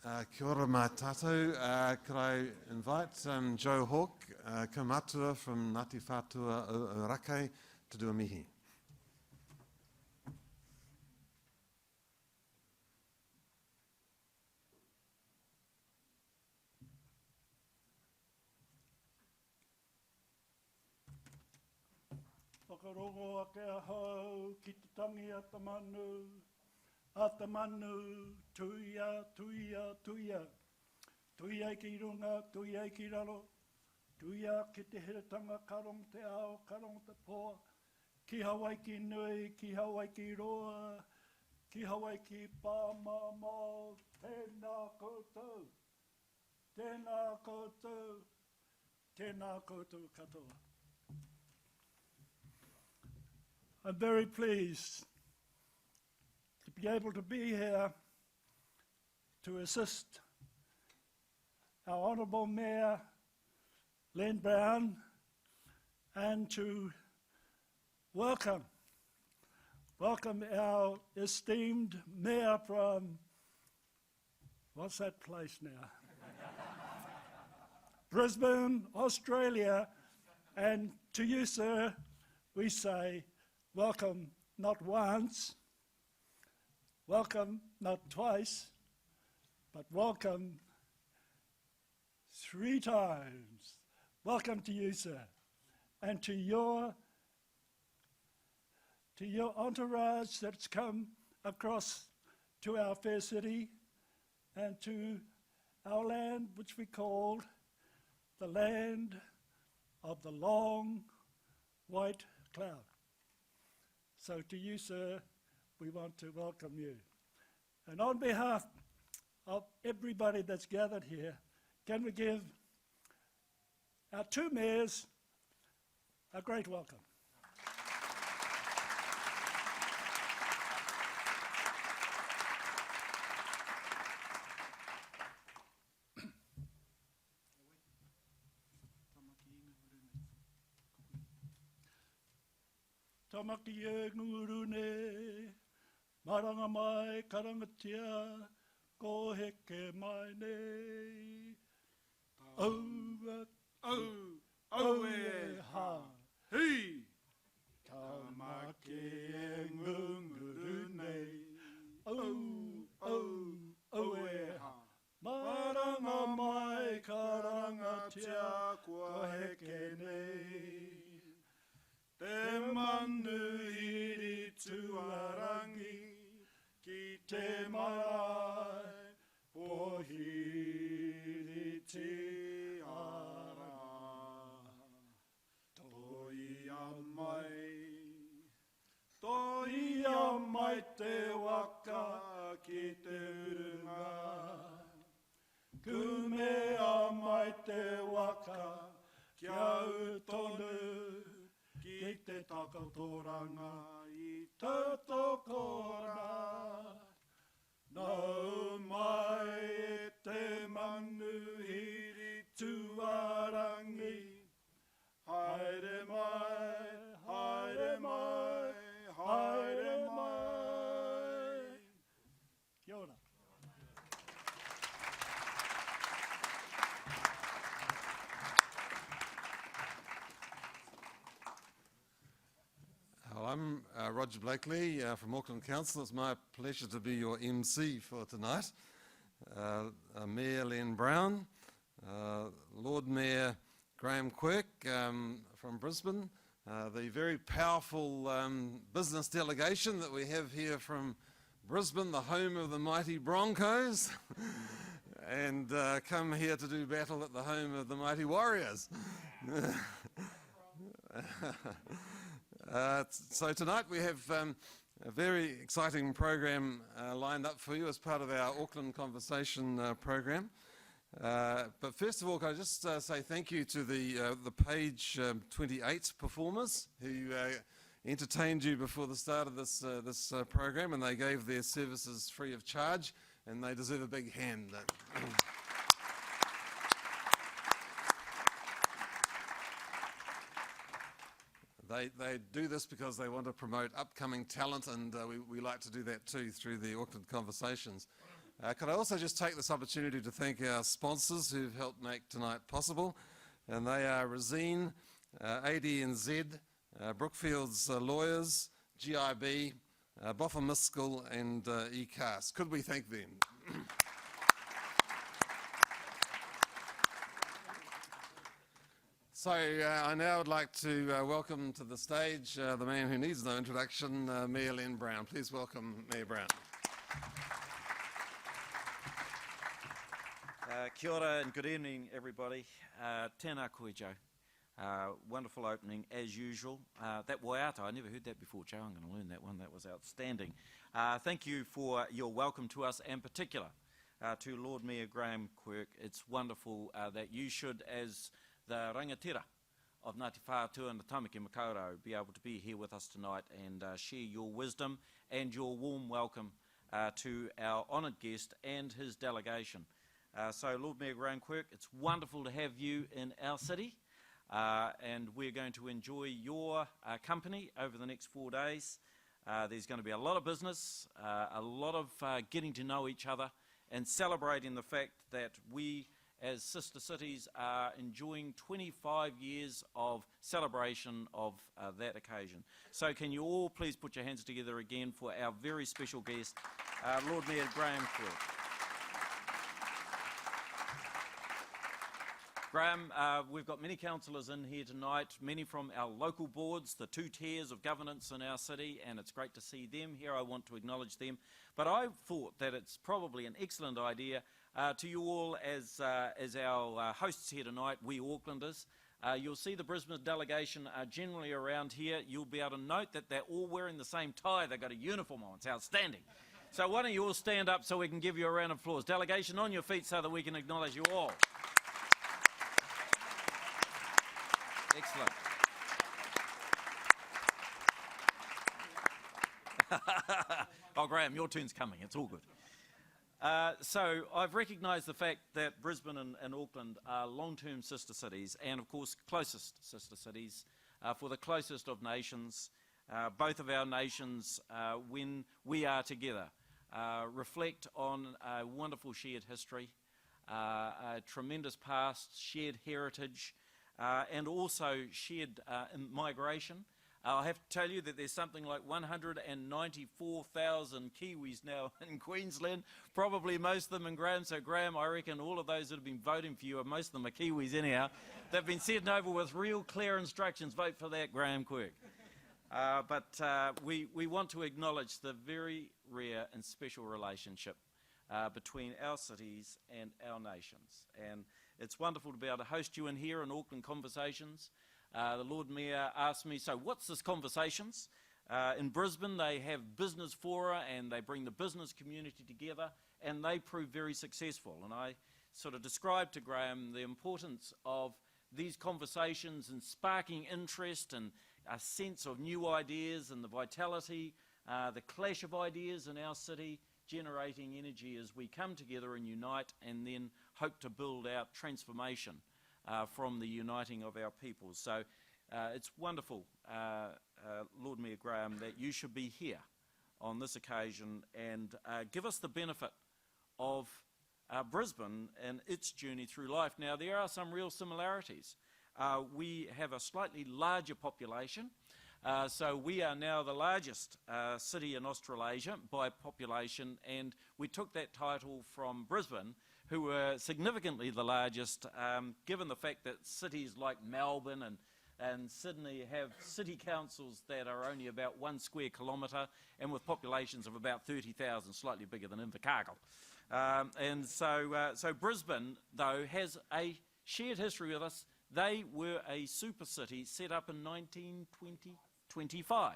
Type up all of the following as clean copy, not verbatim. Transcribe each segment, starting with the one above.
Kia ora mai tātou. Could I invite Joe Hawke, Kaumatua from Ngāti Whātua o Rake, to do a mihi. Whakarongo ake ahau ki te tangi atamanu, tuia, tuia, tuia. Tuia ki runga, tuia ki raro, tuia ki te heretanga, karong te ao, karong te poa, ki Hawaii ki nui, ki Hawaii ki roa, ki Hawaii ki pāmamo, tēnā koutou, tēnā koutou, tēnā koutou katoa. I'm very pleased to be able to be here to assist our Honourable Mayor, Len Brown, and to welcome our esteemed Mayor from, what's that place now? Brisbane, Australia, and to you, sir, we say, welcome not once, welcome not twice, but welcome 3 times. Welcome to you, sir, and to your entourage that's come across to our fair city and to our land, which we called the land of the long white cloud. So to you, sir, we want to welcome you. And on behalf of everybody that's gathered here, can we give our 2 mayors a great welcome. Tamaki e ngurune, maranga mai karangatia, ko heke mai nei. Au e ha, hei! Tamaki e ngurune, au e ha. Maranga mai karangatia, ko heke nei. Te manu hiri tuarangi, ki te marae, po hiri te ara. Toi mai te waka ki te urunga. Kumea mai te waka, kia utonu. Ki te takatoranga I te tokora. Nau mai e te manuhiri tuarangi. Haere mai, haere mai, haere mai. Kia ora. I'm Roger Blakeley from Auckland Council. It's my pleasure to be your MC for tonight. Mayor Len Brown, Lord Mayor Graham Quirk from Brisbane, the very powerful business delegation that we have here from Brisbane, the home of the mighty Broncos, and come here to do battle at the home of the mighty Warriors. So tonight we have a very exciting program lined up for you as part of our Auckland Conversation program. But first of all, can I just say thank you to the page 28 performers who entertained you before the start of this program, and they gave their services free of charge, and they deserve a big hand. They do this because they want to promote upcoming talent, and we like to do that too through the Auckland Conversations. Could I also just take this opportunity to thank our sponsors who've helped make tonight possible, and they are Resine, AD&Z, Brookfield's Lawyers, GIB, Boffa Miskel and ECAS. Could we thank them? So I now would like to welcome to the stage the man who needs no introduction, Mayor Len Brown. Please welcome Mayor Brown. Kia ora and good evening, everybody. Tēnā koe, Joe. Wonderful opening, as usual. That waiata, I never heard that before, Joe. I'm going to learn that one. That was outstanding. Thank you for your welcome to us, and particular to Lord Mayor Graham Quirk. It's wonderful that you should, as the rangatira of Ngāti Whātua and the Tamaki Makaurau, be able to be here with us tonight and share your wisdom and your warm welcome to our honoured guest and his delegation. So, Lord Mayor Graham Quirk, it's wonderful to have you in our city, and we're going to enjoy your company over the next 4 days. There's going to be a lot of business, a lot of getting to know each other, and celebrating the fact that we, as sister cities, are enjoying 25 years of celebration of that occasion. So can you all please put your hands together again for our very special guest, Lord Mayor Graham Quirk. Graham, we've got many councillors in here tonight, many from our local boards, the 2 tiers of governance in our city, and it's great to see them here. I want to acknowledge them. But I thought that it's probably an excellent idea to you all as our hosts here tonight, we Aucklanders. You'll see the Brisbane delegation are generally around here. You'll be able to note that they're all wearing the same tie. They've got a uniform on. It's outstanding. So why don't you all stand up so we can give you a round of applause. Delegation, on your feet so that we can acknowledge you all. Excellent. Oh, Graham, your turn's coming. It's all good. So I've recognised the fact that Brisbane and Auckland are long-term sister cities and, of course, closest sister cities for the closest of nations. Both of our nations, when we are together, reflect on a wonderful shared history, a tremendous past, shared heritage, and also shared migration. I have to tell you that there's something like 194,000 Kiwis now in Queensland, probably most of them in Graham. So Graham, I reckon all of those that have been voting for you, most of them are Kiwis anyhow, they've been sent over with real clear instructions. Vote for that, Graham Quirk. But we want to acknowledge the very rare and special relationship between our cities and our nations. And it's wonderful to be able to host you in here in Auckland Conversations. The Lord Mayor asked me, so what's this Conversations? In Brisbane they have business fora and they bring the business community together, and they prove very successful. And I sort of described to Graham the importance of these conversations and sparking interest and a sense of new ideas and the vitality, the clash of ideas in our city, generating energy as we come together and unite and then hope to build out transformation from the uniting of our peoples. So it's wonderful, Lord Mayor Graham, that you should be here on this occasion and give us the benefit of Brisbane and its journey through life. Now, there are some real similarities. We have a slightly larger population. So we are now the largest city in Australasia by population, and we took that title from Brisbane, who were significantly the largest, given the fact that cities like Melbourne and Sydney have city councils that are only about 1 square kilometre and with populations of about 30,000, slightly bigger than Invercargill. And so Brisbane, though, has a shared history with us. They were a super city set up in 1925.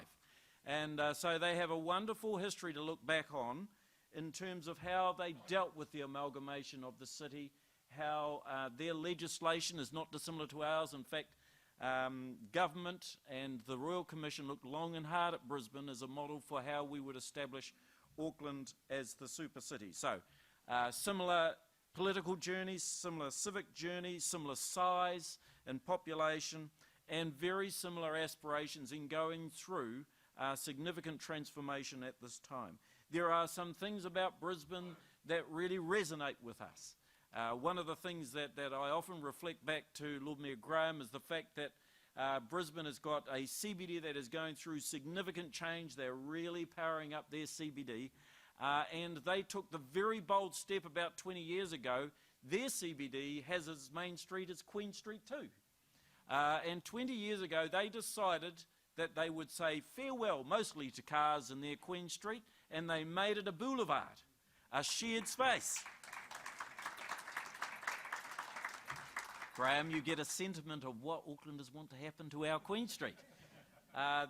And so they have a wonderful history to look back on in terms of how they dealt with the amalgamation of the city, how their legislation is not dissimilar to ours. In fact, government and the Royal Commission looked long and hard at Brisbane as a model for how we would establish Auckland as the super city. So similar political journeys, similar civic journeys, similar size and population, and very similar aspirations in going through significant transformation at this time. There are some things about Brisbane that really resonate with us. One of the things that I often reflect back to Lord Mayor Graham is the fact that Brisbane has got a CBD that is going through significant change. They're really powering up their CBD. And they took the very bold step about 20 years ago. Their CBD has its main street as Queen Street too. And 20 years ago, they decided that they would say farewell mostly to cars in their Queen Street, and they made it a boulevard, a shared space. Graham, you get a sentiment of what Aucklanders want to happen to our Queen Street.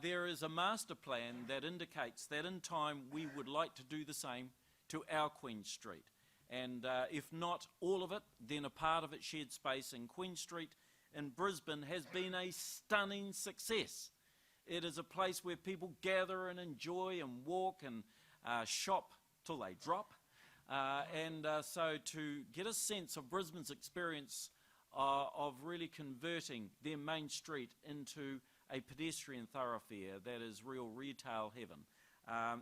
There is a master plan that indicates that in time we would like to do the same to our Queen Street. And if not all of it, then a part of it, shared space in Queen Street in Brisbane, has been a stunning success. It is a place where people gather and enjoy and walk and shop till they drop. So to get a sense of Brisbane's experience of really converting their main street into a pedestrian thoroughfare that is real retail heaven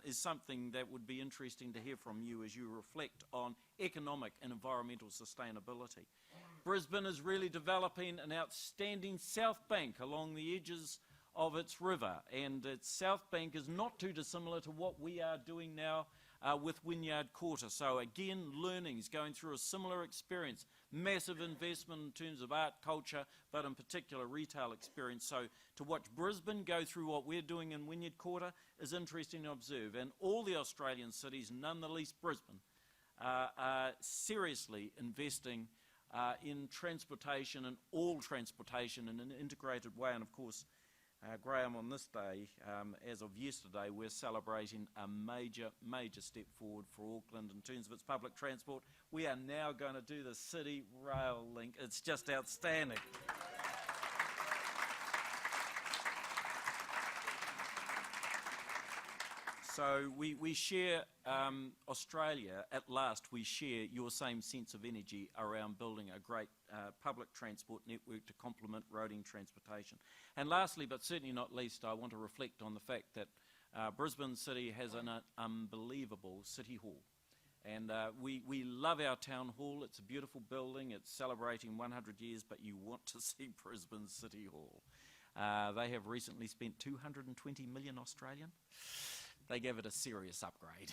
is something that would be interesting to hear from you as you reflect on economic and environmental sustainability. Brisbane is really developing an outstanding south bank along the edges of its river, and its south bank is not too dissimilar to what we are doing now with Wynyard Quarter. So again, learnings going through a similar experience, massive investment in terms of art, culture, but in particular retail experience. So to watch Brisbane go through what we're doing in Wynyard Quarter is interesting to observe. And all the Australian cities, none the least Brisbane, are seriously investing in transportation and all transportation in an integrated way. And of course, Graham, on this day, as of yesterday, we're celebrating a major step forward for Auckland in terms of its public transport. We are now going to do the City Rail Link. It's just outstanding. So we share, Australia, at last, we share your same sense of energy around building a great public transport network to complement roading transportation. And lastly, but certainly not least, I want to reflect on the fact that Brisbane City has an unbelievable City Hall. And we love our town hall. It's a beautiful building. It's celebrating 100 years, but you want to see Brisbane City Hall. They have recently spent 220 million Australian. They gave it a serious upgrade.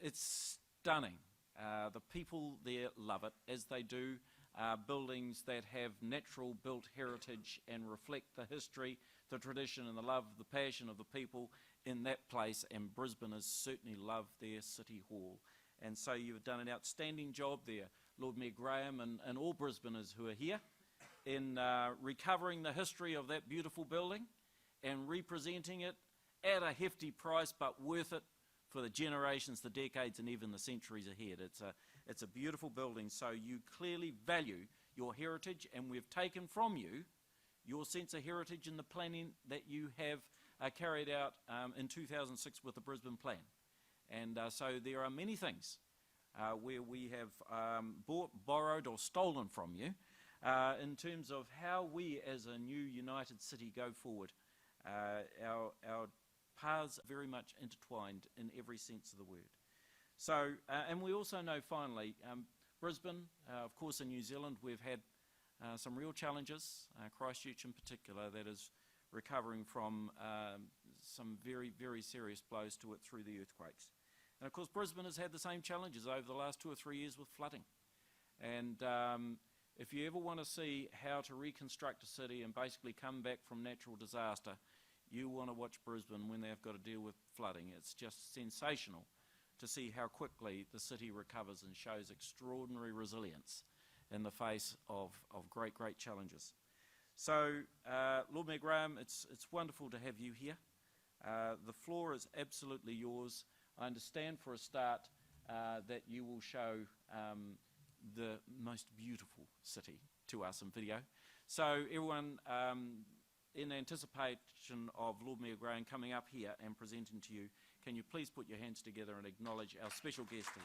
It's stunning. The people there love it, as they do buildings that have natural built heritage and reflect the history, the tradition and the love, the passion of the people in that place, and Brisbaneers certainly love their City Hall. And so you've done an outstanding job there, Lord Mayor Graham and all Brisbaneers who are here, in recovering the history of that beautiful building and representing it at a hefty price, but worth it for the generations, the decades, and even the centuries ahead. It's a beautiful building, so you clearly value your heritage, and we've taken from you your sense of heritage in the planning that you have carried out in 2006 with the Brisbane Plan. And so there are many things where we have bought, borrowed, or stolen from you in terms of how we as a new united city go forward. Our paths are very much intertwined in every sense of the word. So, and we also know finally, Brisbane, of course in New Zealand, we've had some real challenges, Christchurch in particular, that is recovering from some very, very serious blows to it through the earthquakes. And of course Brisbane has had the same challenges over the last 2 or 3 years with flooding. And if you ever want to see how to reconstruct a city and basically come back from natural disaster, you want to watch Brisbane when they've got to deal with flooding. It's just sensational to see how quickly the city recovers and shows extraordinary resilience in the face of great, great challenges. So, Lord Mayor Graham, it's wonderful to have you here. The floor is absolutely yours. I understand for a start that you will show the most beautiful city to us in video. So everyone, in anticipation of Lord Mayor Graham coming up here and presenting to you, can you please put your hands together and acknowledge our special guest here.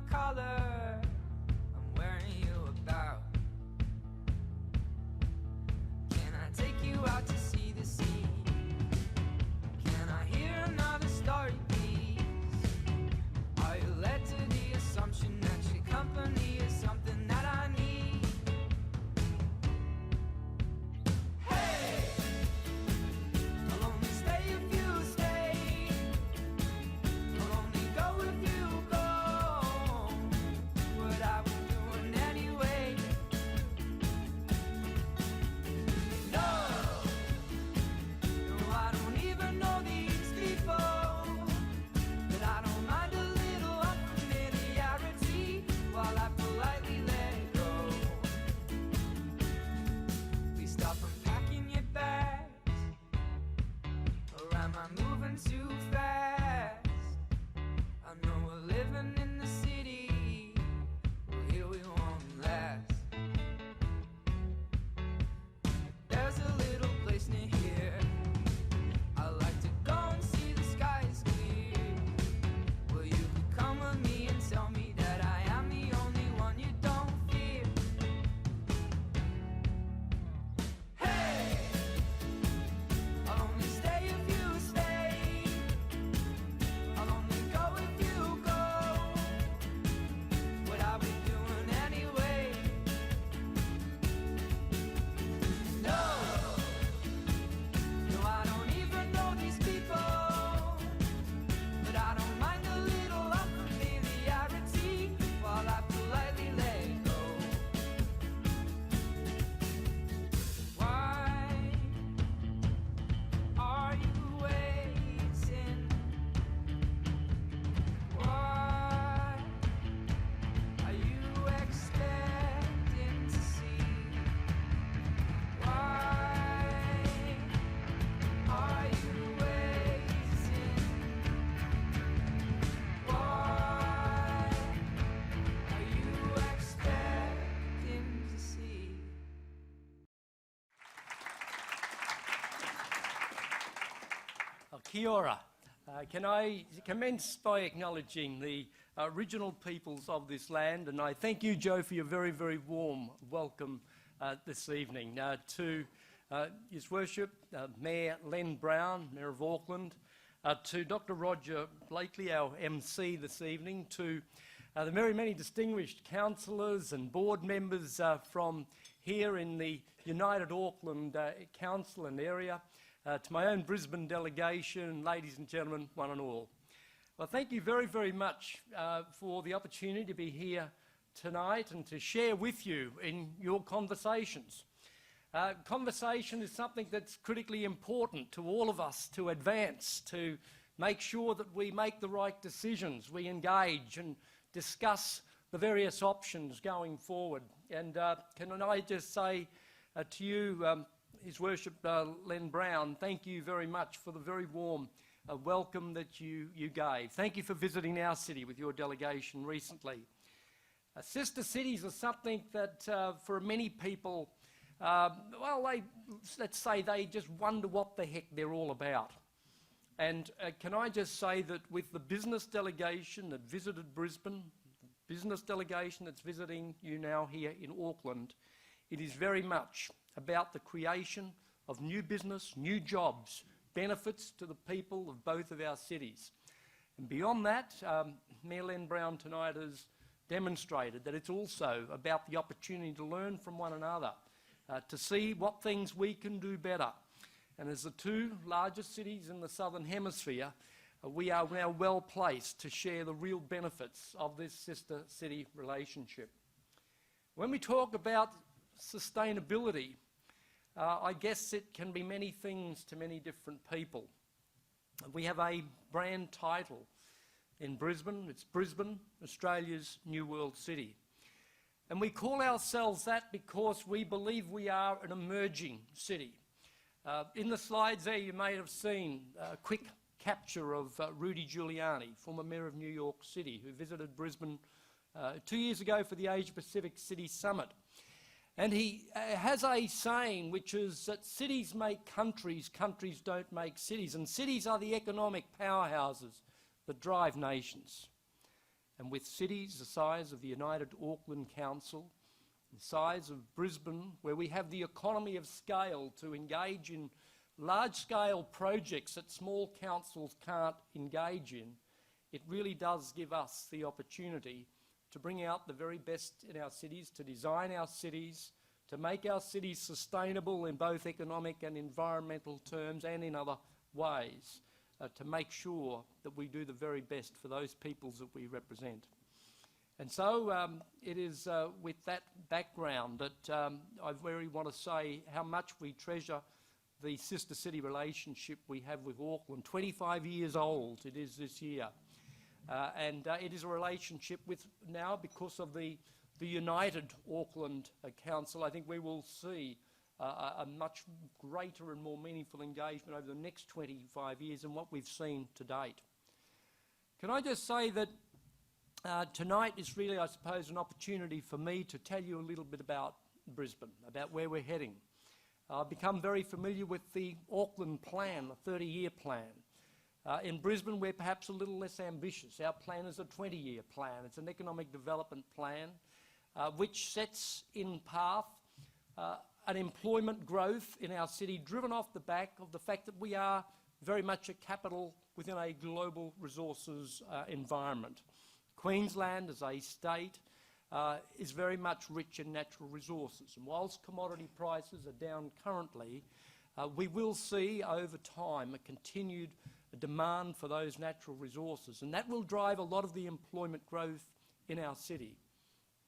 collar, I'm wearing you about. Can I take you out to see the sea? Can I hear another story, please? Are you led to the assumption that your company is something that I need? Hey, I'll only stay if you stay. I'll only go if you go. What I was doing anyway. No, no, I don't even know these people, but I don't mind a little unfamiliarity while I politely let it go. Please stop unpacking your bags, or am I moving too fast? I know we're living in the city, well here we won't last. There's a little place near here, I like to go and see the skies clear. Will you come with me and tell me that I am the only one you don't fear? Hey, I'll only stay if you stay. I'll only go if you go. What are we doing anyway? No, no, I don't even know these people, but I don't mind a little unfamiliarity while I politely let it go. Why are you waiting? Why are you expecting to see? Why are you waiting? Why are you expecting to see? Kia ora. Can I commence by acknowledging the original peoples of this land, and I thank you, Joe, for your very, very warm welcome this evening to His Worship Mayor Len Brown, Mayor of Auckland, to Dr. Roger Blakeley, our MC this evening, to the very many distinguished councillors and board members from here in the United Auckland Council and area, to my own Brisbane delegation, ladies and gentlemen, one and all. Well, thank you very, very much for the opportunity to be here tonight and to share with you in your conversations. Conversation is something that's critically important to all of us to advance, to make sure that we make the right decisions, we engage and discuss the various options going forward. And can I just say to you, His Worship Len Brown, thank you very much for the very warm welcome that you gave. Thank you for visiting our city with your delegation recently. Sister cities are something that for many people, let's say they just wonder what the heck they're all about. And can I just say that with the business delegation that visited Brisbane, the business delegation that's visiting you now here in Auckland, it is very much about the creation of new business, new jobs, benefits to the people of both of our cities. And beyond that, Mayor Len Brown tonight has demonstrated that it's also about the opportunity to learn from one another, to see what things we can do better. And as the two largest cities in the Southern Hemisphere, we are now well placed to share the real benefits of this sister city relationship. When we talk about sustainability, I guess it can be many things to many different people. We have a brand title in Brisbane. It's Brisbane, Australia's New World City. And we call ourselves that because we believe we are an emerging city. In the slides there you may have seen a quick capture of Rudy Giuliani, former Mayor of New York City, who visited Brisbane 2 years ago for the Asia Pacific City Summit. And he has a saying which is that cities make countries, countries don't make cities, and cities are the economic powerhouses that drive nations. And with cities the size of the United Auckland Council, the size of Brisbane, where we have the economy of scale to engage in large-scale projects that small councils can't engage in, it really does give us the opportunity to bring out the very best in our cities, to design our cities, to make our cities sustainable in both economic and environmental terms and in other ways, to make sure that we do the very best for those peoples that we represent. And so it is with that background that I really want to say how much we treasure the sister city relationship we have with Auckland. 25 years old it is this year. And it is a relationship with now, because of the United Auckland Council, I think we will see a much greater and more meaningful engagement over the next 25 years than what we've seen to date. Can I just say that tonight is really, I suppose, an opportunity for me to tell you a little bit about Brisbane, about where we're heading. I've become very familiar with the Auckland plan, the 30-year plan. In Brisbane, we're perhaps a little less ambitious. Our plan is a 20-year plan. It's an economic development plan which sets in path an employment growth in our city, driven off the back of the fact that we are very much a capital within a global resources environment. Queensland, as a state, is very much rich in natural resources. And whilst commodity prices are down currently, we will see over time a continued demand for those natural resources, and that will drive a lot of the employment growth in our city.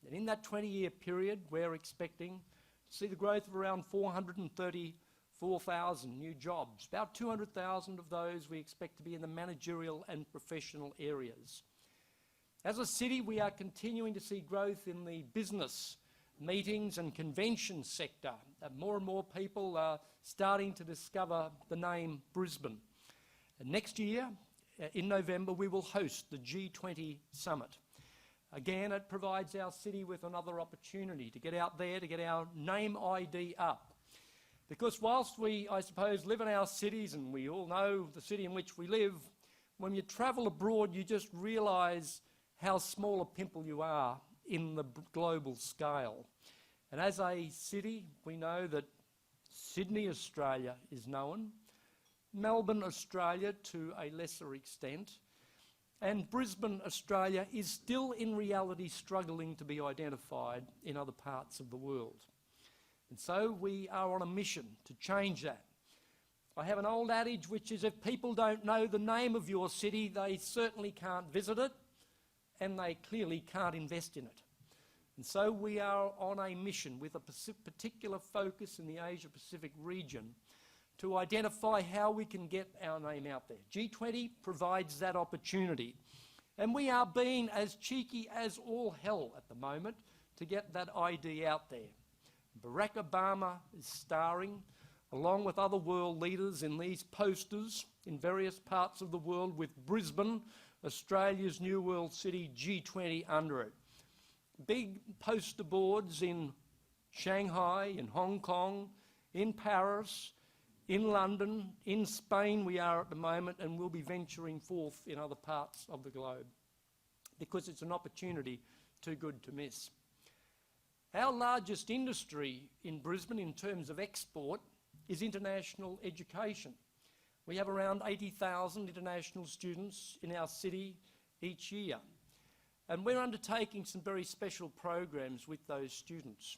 And in that 20-year period, we're expecting to see the growth of around 434,000 new jobs. About 200,000 of those we expect to be in the managerial and professional areas. As a city, we are continuing to see growth in the business, meetings and convention sector. More and more people are starting to discover the name Brisbane. And next year, in November, we will host the G20 Summit. Again, it provides our city with another opportunity to get out there, to get our name ID up. Because whilst we, I suppose, live in our cities, and we all know the city in which we live, when you travel abroad, you just realise how small a pimple you are in the global scale. And as a city, we know that Sydney, Australia is known, Melbourne, Australia to a lesser extent, and Brisbane, Australia is still in reality struggling to be identified in other parts of the world. And so we are on a mission to change that. I have an old adage which is, if people don't know the name of your city, they certainly can't visit it, and they clearly can't invest in it. And so we are on a mission with a particular focus in the Asia-Pacific region to identify how we can get our name out there. G20 provides that opportunity. And we are being as cheeky as all hell at the moment to get that ID out there. Barack Obama is starring, along with other world leaders, in these posters in various parts of the world with Brisbane, Australia's new world city, G20 under it. Big poster boards in Shanghai, in Hong Kong, in Paris, in London, in Spain we are at the moment, and we'll be venturing forth in other parts of the globe because it's an opportunity too good to miss. Our largest industry in Brisbane in terms of export is international education. We have around 80,000 international students in our city each year, and we're undertaking some very special programs with those students.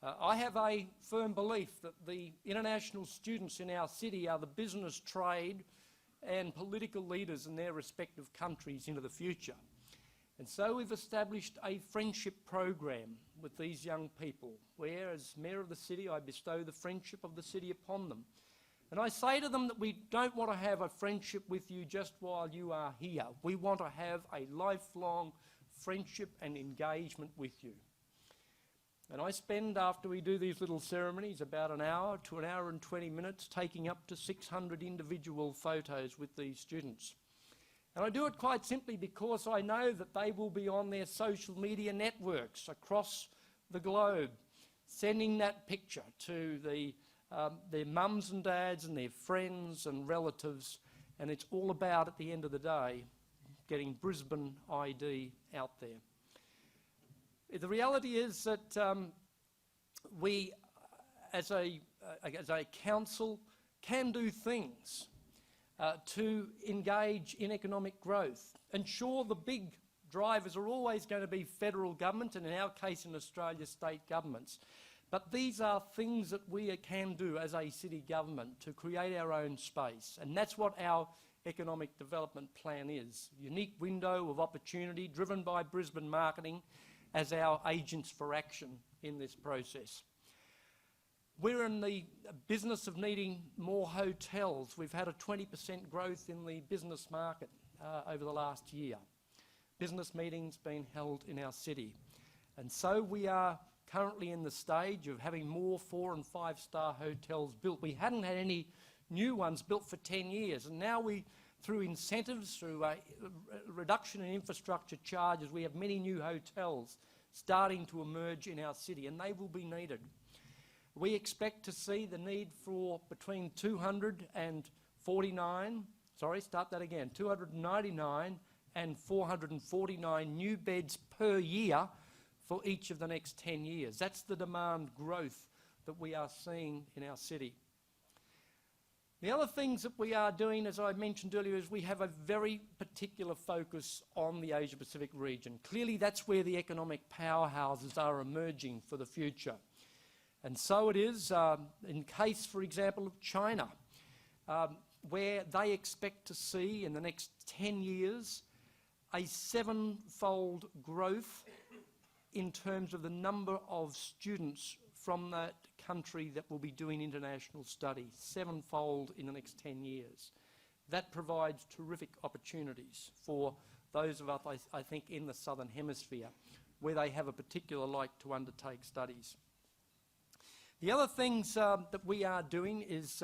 I have a firm belief that the international students in our city are the business, trade and political leaders in their respective countries into the future. And so we've established a friendship program with these young people, where as Mayor of the city I bestow the friendship of the city upon them. And I say to them that we don't want to have a friendship with you just while you are here. We want to have a lifelong friendship and engagement with you. And I spend, after we do these little ceremonies, about an hour to an hour and 20 minutes taking up to 600 individual photos with these students. And I do it quite simply because I know that they will be on their social media networks across the globe, sending that picture to their mums and dads and their friends and relatives. And it's all about, at the end of the day, getting Brisbane ID out there. The reality is that we, as a council, can do things to engage in economic growth. And sure, the big drivers are always going to be federal government, and in our case in Australia, state governments. But these are things that we can do as a city government to create our own space. And that's what our economic development plan is. Unique window of opportunity driven by Brisbane marketing as our agents for action in this process. We're in the business of needing more hotels. We've had a 20% growth in the business market over the last year. Business meetings being held in our city. And so we are currently in the stage of having more 4- and 5-star hotels built. We hadn't had any new ones built for 10 years, and now we, through incentives, through a reduction in infrastructure charges, we have many new hotels starting to emerge in our city, and they will be needed. We expect to see the need for between 299 and 449 new beds per year for each of the next 10 years. That's the demand growth that we are seeing in our city. The other things that we are doing, as I mentioned earlier, is we have a very particular focus on the Asia-Pacific region. Clearly, that's where the economic powerhouses are emerging for the future. And so it is in case, for example, of China, where they expect to see in the next 10 years a 7-fold growth in terms of the number of students from that country that will be doing international studies, 7-fold in the next 10 years. That provides terrific opportunities for those of us, I think, in the Southern Hemisphere, where they have a particular like to undertake studies. The other things that we are doing is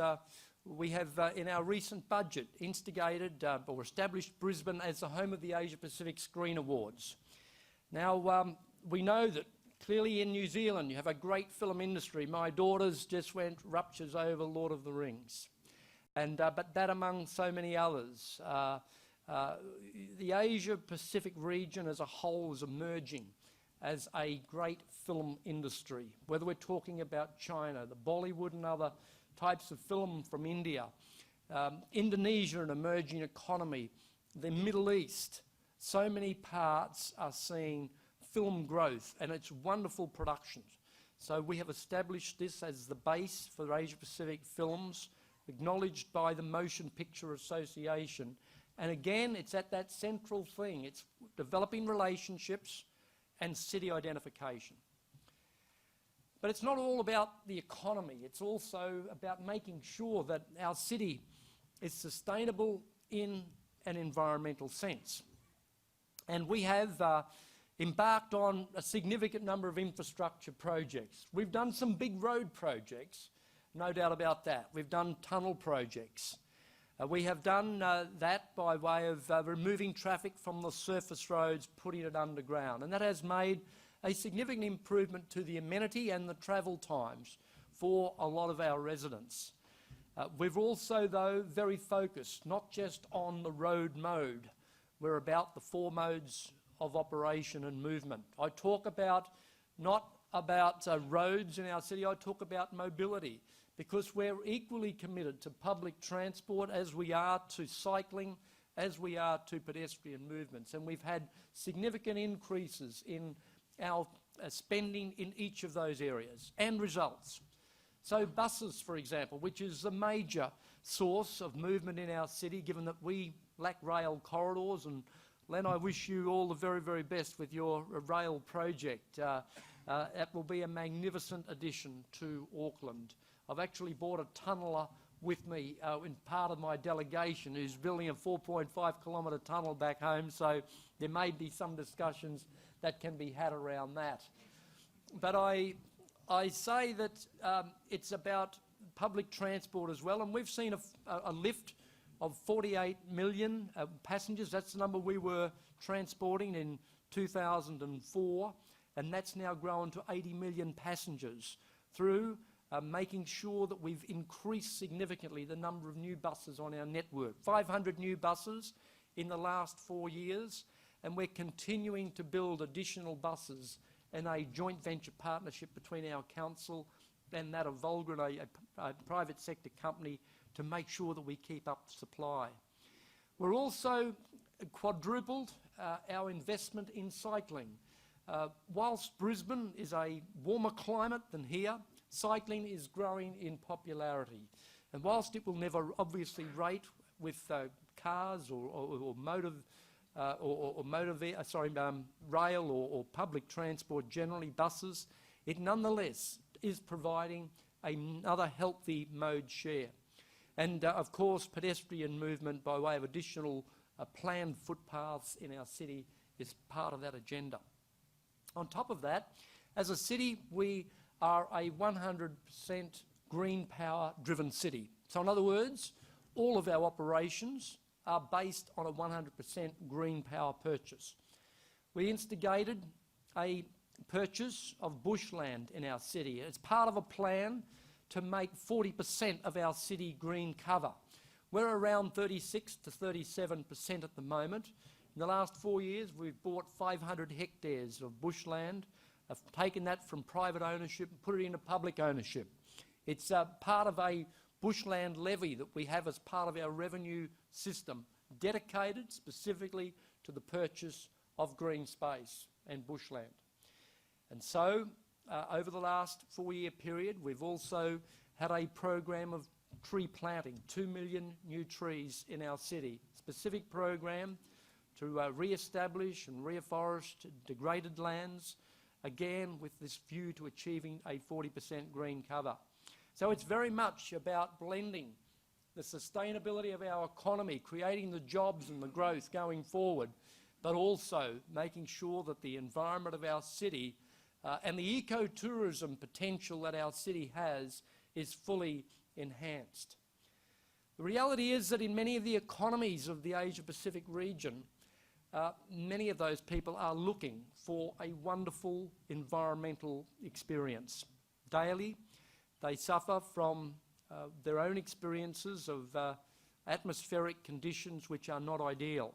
we have, in our recent budget, instigated or established Brisbane as the home of the Asia-Pacific Screen Awards. Now, we know that clearly in New Zealand you have a great film industry. My daughters just went ruptures over Lord of the Rings. And, but that among so many others. The Asia-Pacific region as a whole is emerging as a great film industry, whether we're talking about China, the Bollywood and other types of film from India, Indonesia, an emerging economy, the Middle East. So many parts are seeing film growth, and it's wonderful productions. So we have established this as the base for Asia-Pacific films, acknowledged by the Motion Picture Association. And again, it's at that central thing. It's developing relationships and city identification. But it's not all about the economy. It's also about making sure that our city is sustainable in an environmental sense. And we have embarked on a significant number of infrastructure projects. We've done some big road projects, no doubt about that. We've done tunnel projects. We have done that by way of removing traffic from the surface roads, putting it underground. And that has made a significant improvement to the amenity and the travel times for a lot of our residents. We've also, though, very focused, not just on the road mode. We're about the 4 modes of operation and movement. I talk about, not about roads in our city, I talk about mobility, because we're equally committed to public transport as we are to cycling, as we are to pedestrian movements. And we've had significant increases in our spending in each of those areas and results. So buses, for example, which is a major source of movement in our city, given that we lack rail corridors. And Len, I wish you all the very, very best with your rail project. That will be a magnificent addition to Auckland. I've actually brought a tunneller with me in part of my delegation who's building a 4.5 kilometre tunnel back home, so there may be some discussions that can be had around that. But I say that it's about public transport as well, and we've seen a lift of 48 million passengers. That's the number we were transporting in 2004, and that's now grown to 80 million passengers through making sure that we've increased significantly the number of new buses on our network. 500 new buses in the last 4 years, and we're continuing to build additional buses in a joint venture partnership between our council and that of Volgren, a private sector company, to make sure that we keep up the supply. We're also quadrupled our investment in cycling. Whilst Brisbane is a warmer climate than here, cycling is growing in popularity. And whilst it will never obviously rate with cars or rail or public transport, generally buses, it nonetheless is providing another healthy mode share. And of course, pedestrian movement by way of additional planned footpaths in our city is part of that agenda. On top of that, as a city, we are a 100% green power driven city. So in other words, all of our operations are based on a 100% green power purchase. We instigated a purchase of bushland in our city. It's part of a plan to make 40% of our city green cover. We're around 36 to 37% at the moment. In the last 4 years, we've bought 500 hectares of bushland, have taken that from private ownership and put it into public ownership. It's part of a bushland levy that we have as part of our revenue system, dedicated specifically to the purchase of green space and bushland. And so, over the last 4-year period, we've also had a program of tree planting, 2 million new trees in our city. Specific program to re-establish and reforest degraded lands, again with this view to achieving a 40% green cover. So it's very much about blending the sustainability of our economy, creating the jobs and the growth going forward, but also making sure that the environment of our city and the ecotourism potential that our city has is fully enhanced. The reality is that in many of the economies of the Asia-Pacific region, many of those people are looking for a wonderful environmental experience. Daily, they suffer from their own experiences of atmospheric conditions which are not ideal.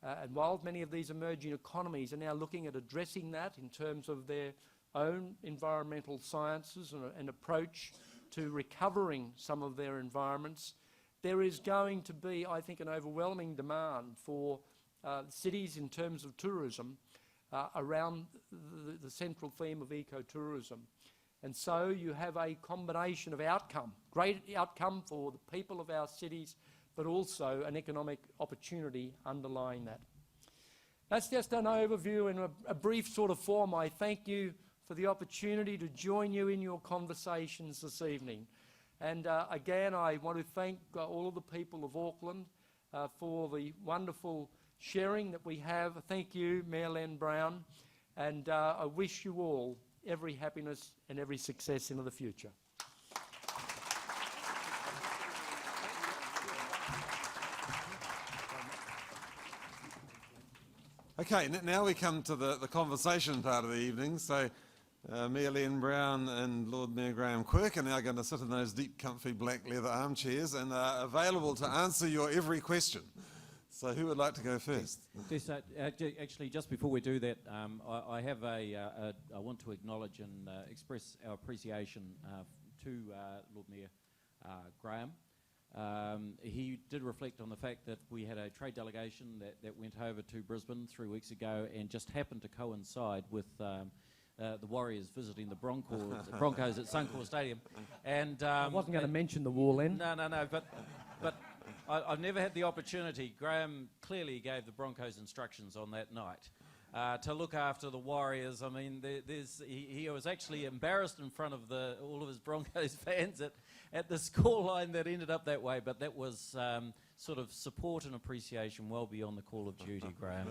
And while many of these emerging economies are now looking at addressing that in terms of their own environmental sciences and approach to recovering some of their environments, there is going to be, I think, an overwhelming demand for cities in terms of tourism around the central theme of ecotourism. And so you have a combination of outcome, great outcome for the people of our cities, but also an economic opportunity underlying that. That's just an overview in a brief sort of form. I thank you for the opportunity to join you in your conversations this evening. And again, I want to thank all of the people of Auckland for the wonderful sharing that we have. Thank you, Mayor Len Brown, and I wish you all every happiness and every success into the future. Okay, now we come to the conversation part of the evening. So Mayor Len Brown and Lord Mayor Graham Quirk are now going to sit in those deep, comfy black leather armchairs and are available to answer your every question. So who would like to go first? Actually, just before we do that, I have I want to acknowledge and express our appreciation to Lord Mayor Graham. He did reflect on the fact that we had a trade delegation that went over to Brisbane 3 weeks ago and just happened to coincide with the Warriors visiting the Broncos at Suncorp Stadium. And I wasn't going to mention the war, Len. No, but I've never had the opportunity. Graham clearly gave the Broncos instructions on that night to look after the Warriors. I mean, he was actually embarrassed in front of all of his Broncos fans at the scoreline that ended up that way, but that was sort of support and appreciation well beyond the call of duty, Graham.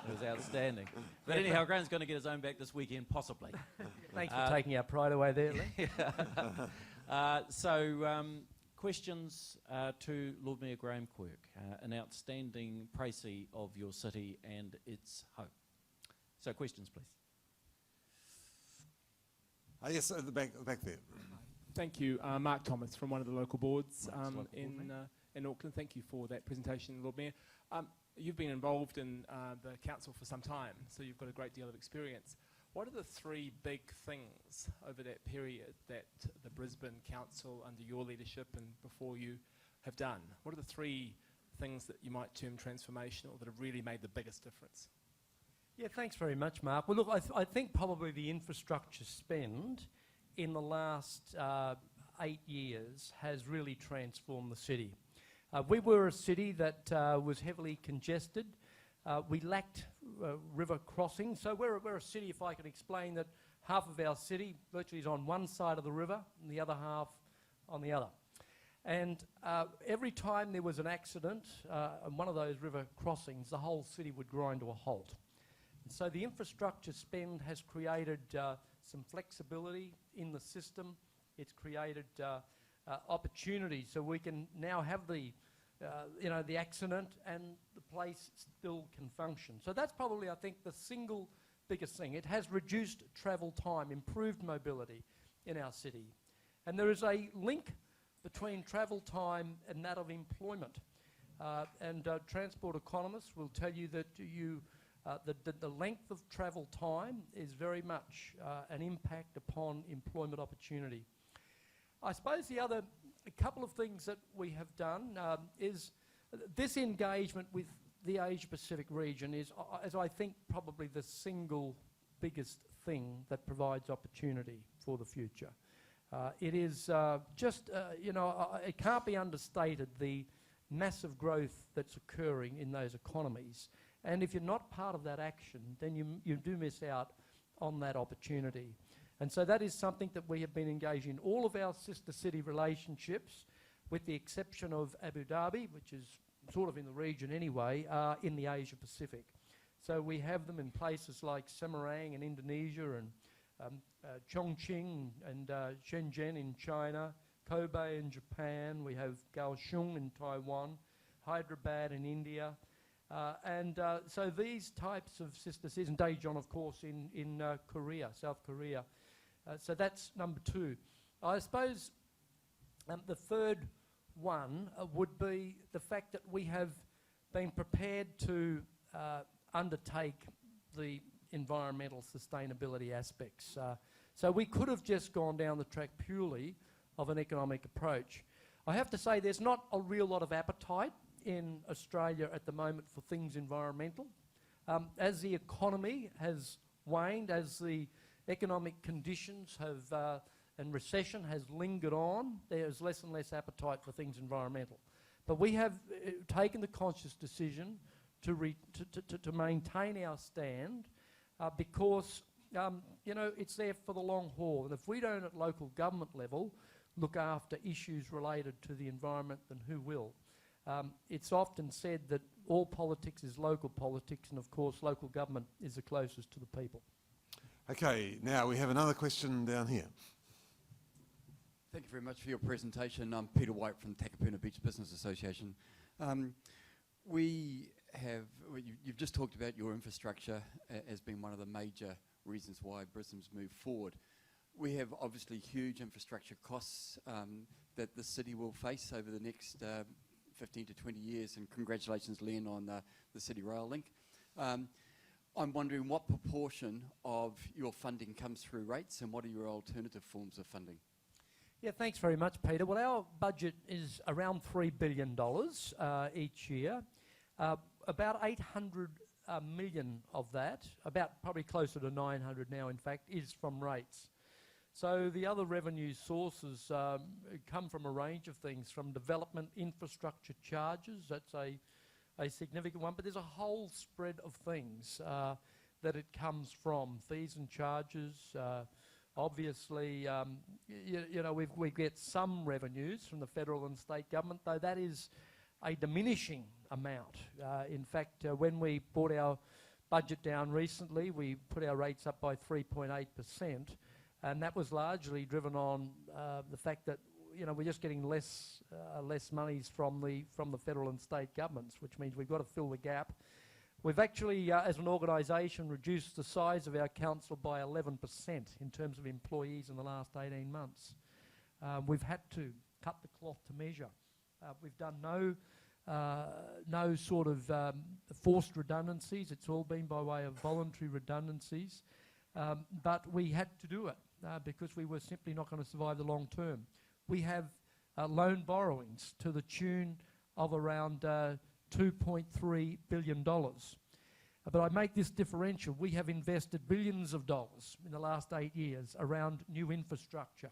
It was outstanding. But anyhow, Graham's going to get his own back this weekend, possibly. Thanks for taking our pride away there, Len. Questions to Lord Mayor Graham Quirk, an outstanding précis of your city and its home. So questions, please. Yes, at the back there. Thank you. Mark Thomas from one of the local boards in Auckland. Thank you for that presentation, Lord Mayor. you've been involved in the council for some time, so you've got a great deal of experience. What are the three big things over that period that the Brisbane Council, under your leadership and before you, have done? What are the three things that you might term transformational that have really made the biggest difference? Yeah, thanks very much, Mark. Well, look, I think probably the infrastructure spend in the last 8 years has really transformed the city. We were a city that was heavily congested. We lacked river crossings. So we're a city, if I can explain, that half of our city virtually is on one side of the river and the other half on the other. And every time there was an accident on one of those river crossings, the whole city would grind to a halt. And so the infrastructure spend has created some flexibility in the system. It's created opportunities, so we can now have the accident and the place still can function. So that's probably, I think, the single biggest thing. It has reduced travel time, improved mobility in our city. And there is a link between travel time and that of employment. Transport economists will tell you that the length of travel time is very much an impact upon employment opportunity. I suppose a couple of things that we have done is this engagement with the Asia Pacific region is I think, probably the single biggest thing that provides opportunity for the future. It is it can't be understated, the massive growth that's occurring in those economies. And if you're not part of that action, then you do miss out on that opportunity. And so that is something that we have been engaged in. All of our sister city relationships, with the exception of Abu Dhabi, which is sort of in the region anyway, are in the Asia Pacific. So we have them in places like Semarang in Indonesia and Chongqing and Shenzhen in China, Kobe in Japan. We have Kaohsiung in Taiwan, Hyderabad in India. So these types of sister cities, and Daejeon, of course, in Korea, South Korea. So that's number two. I suppose the third one would be the fact that we have been prepared to undertake the environmental sustainability aspects. So we could have just gone down the track purely of an economic approach. I have to say there's not a real lot of appetite in Australia at the moment for things environmental. As the economy has waned, as the economic conditions have and recession has lingered on, there's less and less appetite for things environmental. But we have taken the conscious decision to maintain our stand because it's there for the long haul. And if we don't at local government level look after issues related to the environment, then who will? It's often said that all politics is local politics, and of course local government is the closest to the people. Okay, now we have another question down here. Thank you very much for your presentation. I'm Peter White from Takapuna Beach Business Association. You've just talked about your infrastructure as being one of the major reasons why Brisbane's moved forward. We have obviously huge infrastructure costs that the city will face over the next 15 to 20 years, and congratulations, Len, on the City Rail link. I'm wondering what proportion of your funding comes through rates, and what are your alternative forms of funding? Yeah, thanks very much, Peter. Well, our budget is around $3 billion each year. About 800 million of that, about probably closer to 900 now, in fact, is from rates. So the other revenue sources come from a range of things, from development infrastructure charges, that's a significant one, but there's a whole spread of things that it comes from. Fees and charges, obviously, we get some revenues from the federal and state government, though that is a diminishing amount. In fact, when we brought our budget down recently, we put our rates up by 3.8%, and that was largely driven on the fact that we're just getting less monies from the federal and state governments, which means we've got to fill the gap. We've actually, as an organisation, reduced the size of our council by 11% in terms of employees in the last 18 months. We've had to cut the cloth to measure. We've done no no sort of forced redundancies. It's all been by way of voluntary redundancies. But we had to do it because we were simply not going to survive the long term. We have loan borrowings to the tune of around $2.3 billion. But I make this differential. We have invested billions of dollars in the last 8 years around new infrastructure.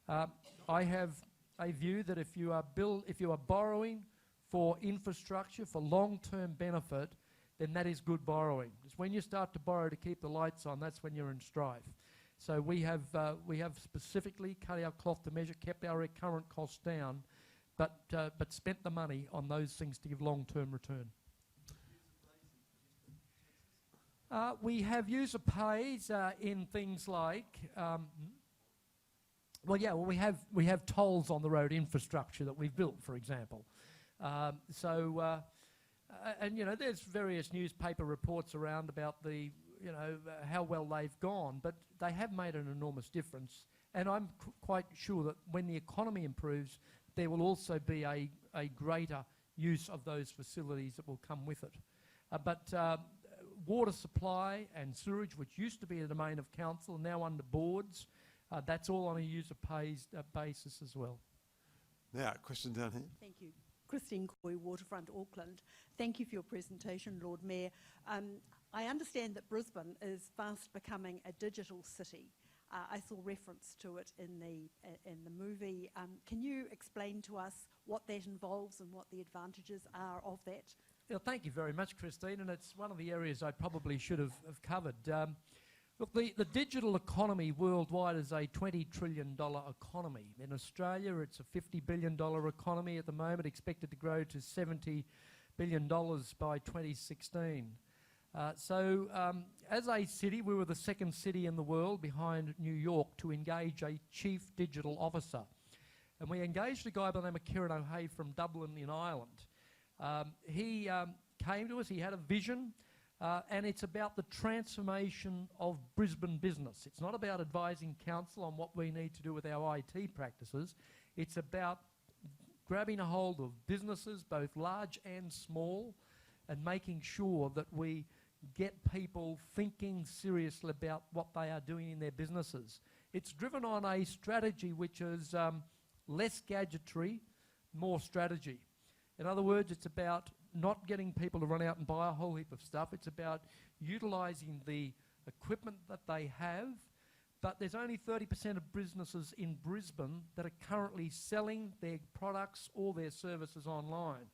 I have a view that if you are borrowing for infrastructure, for long-term benefit, then that is good borrowing. It's when you start to borrow to keep the lights on, that's when you're in strife. So we have specifically cut our cloth to measure, kept our current costs down, but spent the money on those things to give long-term return. We have user pays in things like, we have tolls on the road infrastructure that we've built, for example. And you know, there's various newspaper reports around about the, you know, how well they've gone, but they have made an enormous difference. And I'm quite sure that when the economy improves, there will also be a greater use of those facilities that will come with it. But water supply and sewage, which used to be a domain of council, now under boards, that's all on a user pays basis as well. Now, question down here. Thank you. Christine Coy, Waterfront, Auckland. Thank you for your presentation, Lord Mayor. I understand that Brisbane is fast becoming a digital city. I saw reference to it in the movie. Can you explain to us what that involves and what the advantages are of that? Well, thank you very much, Christine, and it's one of the areas I probably should have covered. Look, the digital economy worldwide is a $20 trillion economy. In Australia, it's a $50 billion economy at the moment, expected to grow to $70 billion by 2016. As a city, we were the second city in the world behind New York to engage a chief digital officer. And we engaged a guy by the name of Kieran O'Hay from Dublin in Ireland. He came to us, he had a vision, and it's about the transformation of Brisbane business. It's not about advising council on what we need to do with our IT practices. It's about grabbing a hold of businesses, both large and small, and making sure that we get people thinking seriously about what they are doing in their businesses. It's driven on a strategy which is less gadgetry, more strategy. In other words, it's about not getting people to run out and buy a whole heap of stuff. It's about utilising the equipment that they have, but there's only 30% of businesses in Brisbane that are currently selling their products or their services online.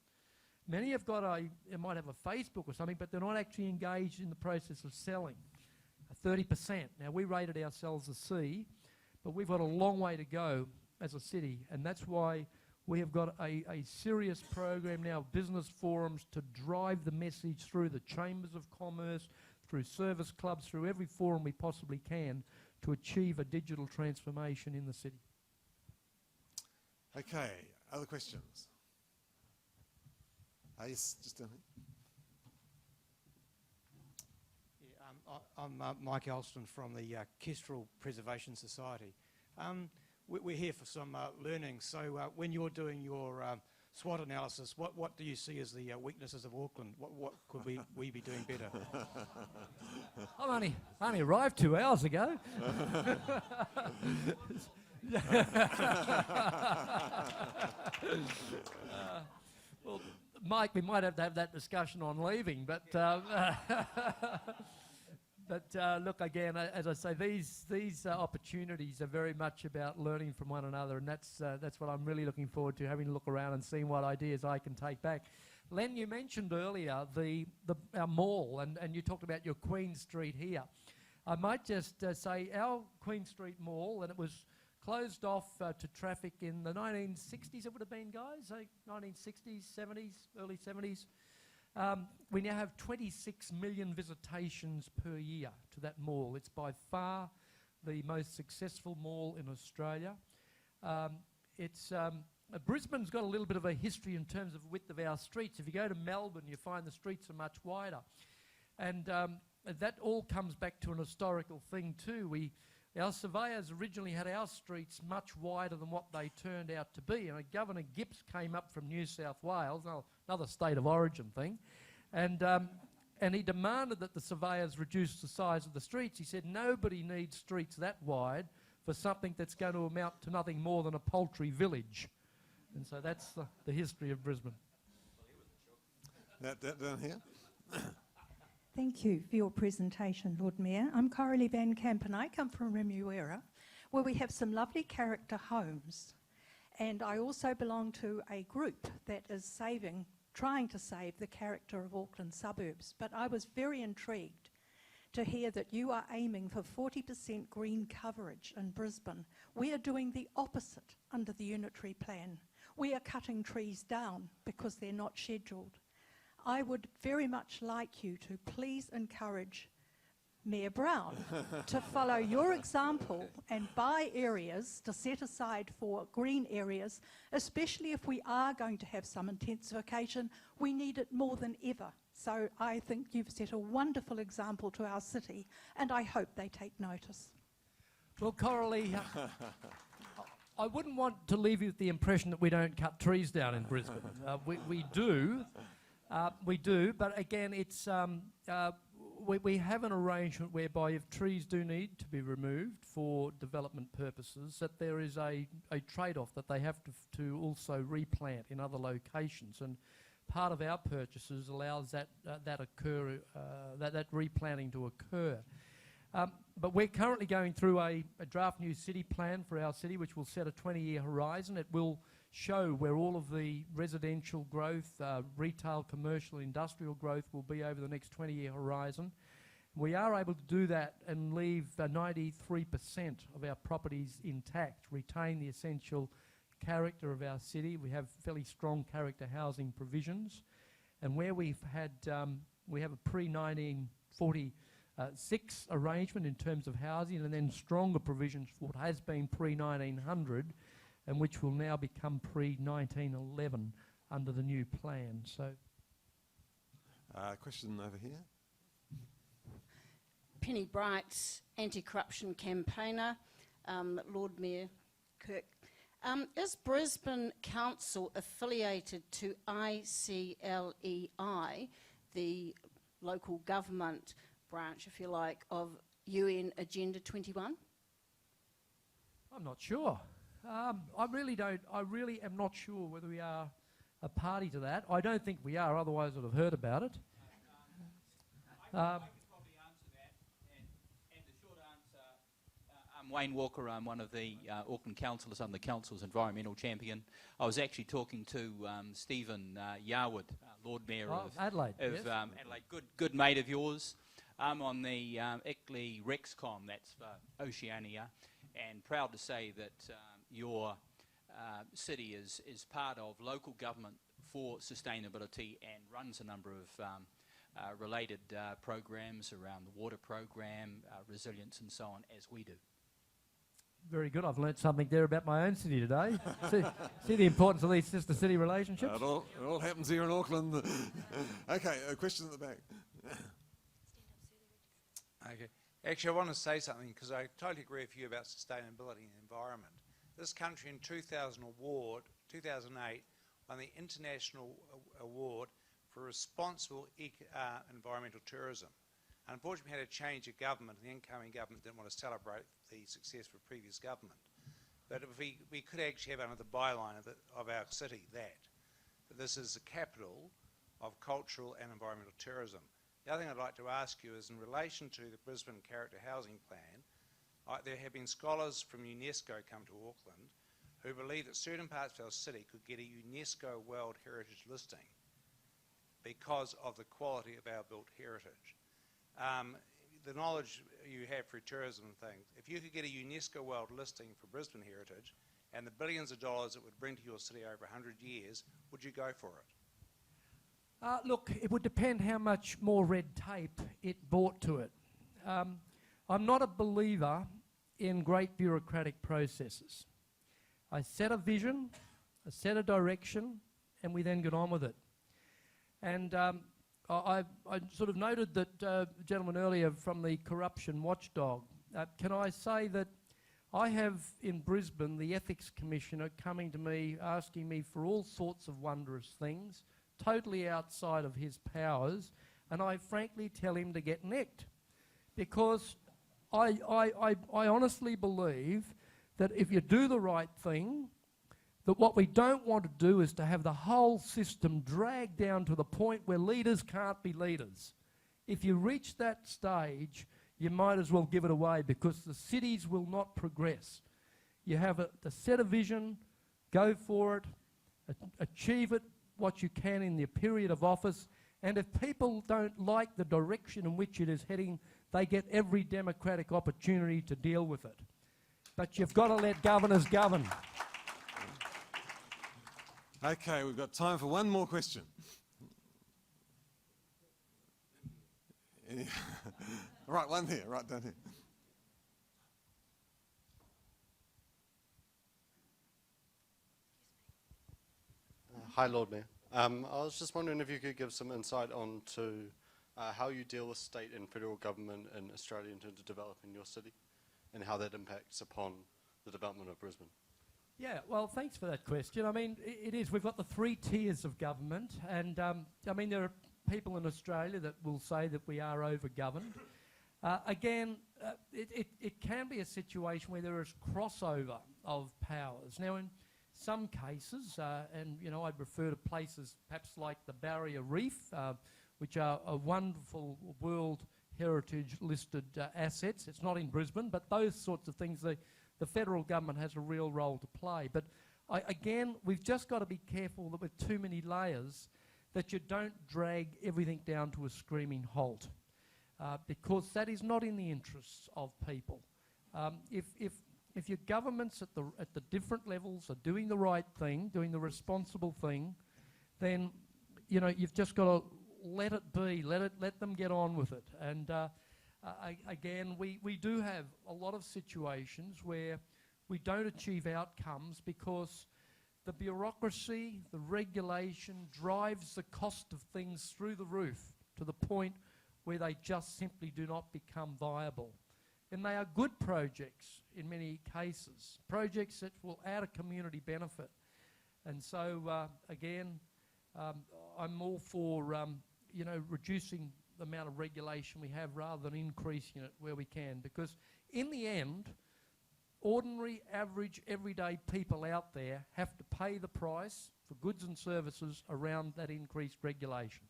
Many have got they might have a Facebook or something, but they're not actually engaged in the process of selling. 30%. Now, we rated ourselves a C, but we've got a long way to go as a city, and that's why we have got a serious program now of business forums to drive the message through the chambers of commerce, through service clubs, through every forum we possibly can to achieve a digital transformation in the city. Okay, other questions? Yes, just down here. Yeah, I'm Mike Elston from the Kestrel Preservation Society. We're here for some learning. So when you're doing your SWOT analysis, what do you see as the weaknesses of Auckland? What could we be doing better? I only arrived 2 hours ago. Well, Mike, we might have to have that discussion on leaving, but look, again, as I say, these opportunities are very much about learning from one another, and that's what I'm really looking forward to, having a look around and seeing what ideas I can take back. Len, you mentioned earlier our mall, and you talked about your Queen Street here. I might just say our Queen Street Mall, and it was closed off to traffic in the 1960s, it would have been, guys, like 1960s, 70s, early 70s. We now have 26 million visitations per year to that mall. It's by far the most successful mall in Australia. Brisbane's got a little bit of a history in terms of width of our streets. If you go to Melbourne, you find the streets are much wider. And that all comes back to an historical thing too. Our surveyors originally had our streets much wider than what they turned out to be, and Governor Gibbs came up from New South Wales, another state of origin thing, and he demanded that the surveyors reduce the size of the streets. He said nobody needs streets that wide for something that's going to amount to nothing more than a poultry village. And so that's the history of Brisbane. That down here. Thank you for your presentation, Lord Mayor. I'm Coralie Van Camp and I come from Remuera, where we have some lovely character homes. And I also belong to a group that is trying to save the character of Auckland suburbs. But I was very intrigued to hear that you are aiming for 40% green coverage in Brisbane. We are doing the opposite under the unitary plan. We are cutting trees down because they're not scheduled. I would very much like you to please encourage Mayor Brown to follow your example and buy areas to set aside for green areas, especially if we are going to have some intensification. We need it more than ever. So I think you've set a wonderful example to our city, and I hope they take notice. Well, Coralie, I wouldn't want to leave you with the impression that we don't cut trees down in Brisbane. We do. We do, but again, it's we have an arrangement whereby if trees do need to be removed for development purposes, that there is a trade-off that they have to also replant in other locations, and part of our purchases allows that replanting to occur. But we're currently going through a draft new city plan for our city, which will set a 20-year horizon. It will show where all of the residential growth, retail, commercial, industrial growth will be over the next 20-year horizon. We are able to do that and leave 93% of our properties intact, retain the essential character of our city. We have fairly strong character housing provisions, and where we have a pre-1946 arrangement in terms of housing, and then stronger provisions for what has been pre-1900 and which will now become pre-1911 under the new plan. So, question over here. Penny Bright, anti-corruption campaigner, Lord Mayor Quirk. Is Brisbane Council affiliated to ICLEI, the local government branch, if you like, of UN Agenda 21? I'm not sure. I really am not sure whether we are a party to that. I don't think we are, otherwise I'd have heard about it. I could probably answer that, and the short answer, I'm Wayne Walker, I'm one of the Auckland councillors, I'm the council's environmental champion. I was actually talking to Stephen Yarwood, Lord Mayor of Adelaide, yes. Adelaide, good mate of yours. I'm on the ICLEI Rexcom, that's for Oceania, and proud to say that your city is part of local government for sustainability and runs a number of related programs around the water program, resilience and so on, as we do. Very good. I've learnt something there about my own city today. see the importance of these sister-city relationships? It all happens here in Auckland. Okay, a question at the back. Okay. Actually, I want to say something because I totally agree with you about sustainability and environment. This country in 2008 won the International Award for Responsible Environmental Tourism. Unfortunately, we had a change of government, and the incoming government didn't want to celebrate the success of the previous government. But if we could actually have under the byline of our city that this is the capital of cultural and environmental tourism. The other thing I'd like to ask you is in relation to the Brisbane Character Housing Plan, there have been scholars from UNESCO come to Auckland who believe that certain parts of our city could get a UNESCO World Heritage listing because of the quality of our built heritage. The knowledge you have through tourism and things, if you could get a UNESCO World listing for Brisbane heritage and the billions of dollars it would bring to your city over 100 years, would you go for it? Look, it would depend how much more red tape it brought to it. I'm not a believer in great bureaucratic processes. I set a vision, I set a direction, and we then get on with it. And I sort of noted that gentleman earlier from the corruption watchdog can I say that I have in Brisbane the Ethics Commissioner coming to me asking me for all sorts of wondrous things, totally outside of his powers, and I frankly tell him to get nicked. Because I honestly believe that if you do the right thing, that what we don't want to do is to have the whole system dragged down to the point where leaders can't be leaders. If you reach that stage, you might as well give it away, because the cities will not progress. You have to set a vision, go for it, achieve it what you can in the period of office, and if people don't like the direction in which it is heading, they get every democratic opportunity to deal with it. But you've got to let governors govern. Okay, we've got time for one more question. Right, one here, right down here. Hi, Lord Mayor. I was just wondering if you could give some insight on to how you deal with state and federal government in Australia in terms of developing your city, and how that impacts upon the development of Brisbane. Yeah, well, thanks for that question. I mean, it is. We've got the 3 tiers of government, and I mean, there are people in Australia that will say that we are over-governed. Again, it can be a situation where there is crossover of powers. Now, in some cases, and you know, I'd refer to places perhaps like the Barrier Reef, which are a wonderful World Heritage listed assets. It's not in Brisbane, but those sorts of things, the federal government has a real role to play. But again, we've just got to be careful that with too many layers, that you don't drag everything down to a screaming halt, because that is not in the interests of people. If your governments at the different levels are doing the right thing, doing the responsible thing, then you know you've just got to let it be, let them get on with it. And again, we do have a lot of situations where we don't achieve outcomes because the bureaucracy, the regulation drives the cost of things through the roof to the point where they just simply do not become viable. And they are good projects in many cases, projects that will add a community benefit. And so, again, I'm all for, you know, reducing the amount of regulation we have rather than increasing it where we can, because in the end, ordinary, average, everyday people out there have to pay the price for goods and services around that increased regulation.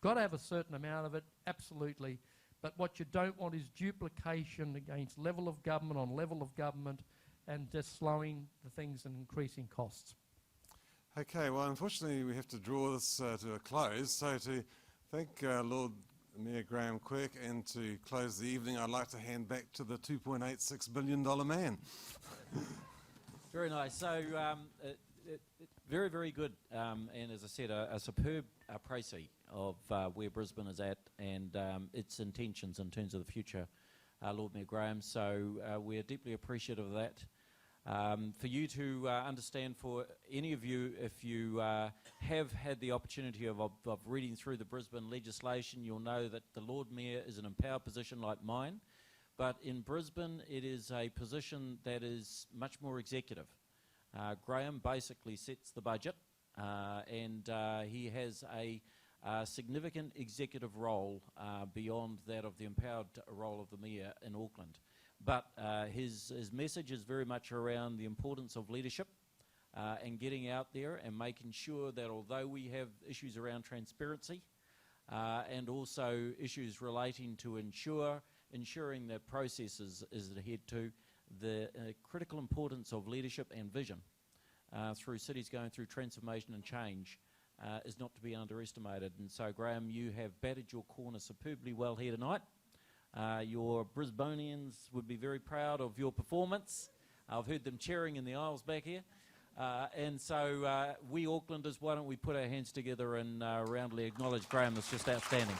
Got to have a certain amount of it, absolutely, but what you don't want is duplication against level of government on level of government and just slowing the things and increasing costs. Okay, well, unfortunately, we have to draw this to a close. So to thank Lord Mayor Graham Quirk, and to close the evening, I'd like to hand back to the $2.86 billion man. Very nice. So, very, very good. And as I said, a superb précis of where Brisbane is at and its intentions in terms of the future, Lord Mayor Graham. So we're deeply appreciative of that. For you to understand, for any of you, if you have had the opportunity of reading through the Brisbane legislation, you'll know that the Lord Mayor is an empowered position like mine, but in Brisbane it is a position that is much more executive. Graham basically sets the budget, and he has a significant executive role beyond that of the empowered role of the Mayor in Auckland. But his message is very much around the importance of leadership and getting out there and making sure that although we have issues around transparency and also issues relating to ensuring that processes is adhered to, the critical importance of leadership and vision through cities going through transformation and change is not to be underestimated. And so, Graham, you have batted your corner superbly well here tonight. Your Brisbanians would be very proud of your performance. I've heard them cheering in the aisles back here. And so we Aucklanders, why don't we put our hands together and roundly acknowledge Graham as just outstanding.